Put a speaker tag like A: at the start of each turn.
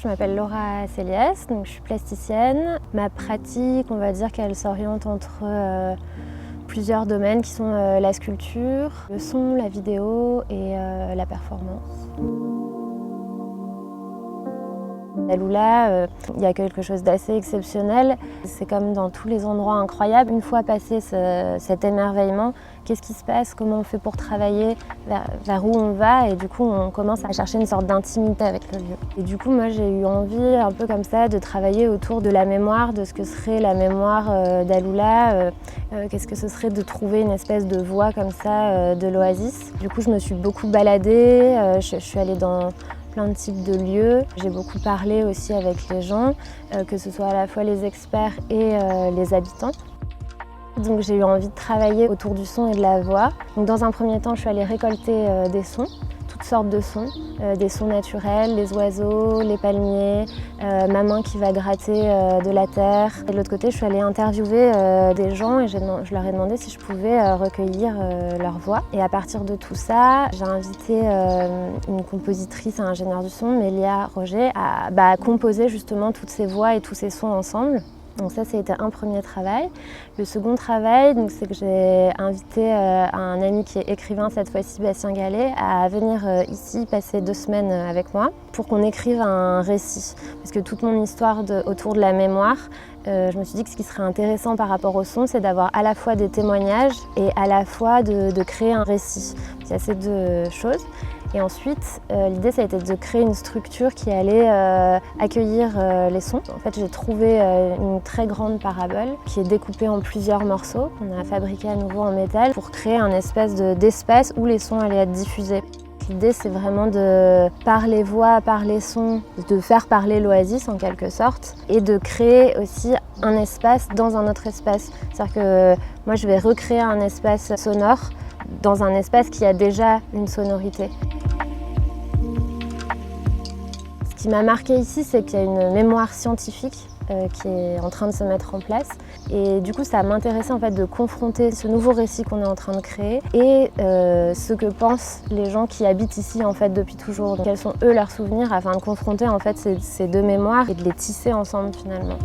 A: Je m'appelle Laura Céliès, donc je suis plasticienne. Ma pratique, on va dire qu'elle s'oriente entre plusieurs domaines qui sont la sculpture, le son, la vidéo et la performance. À Lula, il y a quelque chose d'assez exceptionnel. C'est comme dans tous les endroits incroyables. Une fois passé cet émerveillement, qu'est-ce qui se passe? Comment on fait pour travailler? Vers où on va? Et du coup, on commence à chercher une sorte d'intimité avec le lieu. Et du coup, moi, j'ai eu envie, un peu comme ça, de travailler autour de la mémoire, de ce que serait la mémoire d'Alula. Qu'est-ce que ce serait de trouver une espèce de voix comme ça de l'Oasis. Du coup, je me suis beaucoup baladée. Je suis allée dans plein de types de lieux. J'ai beaucoup parlé aussi avec les gens, que ce soit à la fois les experts et les habitants. Donc j'ai eu envie de travailler autour du son et de la voix. Donc dans un premier temps, je suis allée récolter des sons, toutes sortes de sons, des sons naturels, les oiseaux, les palmiers, ma main qui va gratter de la terre. Et de l'autre côté, je suis allée interviewer des gens et je leur ai demandé si je pouvais recueillir leur voix. Et à partir de tout ça, j'ai invité une compositrice, un ingénieur du son, Mélia Roger, à composer justement toutes ces voix et tous ces sons ensemble. Donc ça a été un premier travail. Le second travail, c'est que j'ai invité un ami qui est écrivain, cette fois-ci Bastien Gallet, à venir ici passer 2 semaines avec moi pour qu'on écrive un récit. Parce que toute mon histoire autour de la mémoire, je me suis dit que ce qui serait intéressant par rapport au son, c'est d'avoir à la fois des témoignages et à la fois de créer un récit. Il y a ces deux choses. Et ensuite, l'idée, ça a été de créer une structure qui allait accueillir les sons. En fait, j'ai trouvé une très grande parabole qui est découpée en plusieurs morceaux qu'on a fabriqués à nouveau en métal pour créer un espèce d'espace où les sons allaient être diffusés. L'idée, c'est vraiment de, par les voix, par les sons, de faire parler l'Oasis en quelque sorte et de créer aussi un espace dans un autre espace. C'est-à-dire que moi, je vais recréer un espace sonore dans un espace qui a déjà une sonorité. Ce qui m'a marqué ici, c'est qu'il y a une mémoire scientifique qui est en train de se mettre en place. Et du coup, ça m'intéressait en fait de confronter ce nouveau récit qu'on est en train de créer et ce que pensent les gens qui habitent ici en fait depuis toujours. Donc, quels sont eux leurs souvenirs afin de confronter en fait ces deux mémoires et de les tisser ensemble finalement.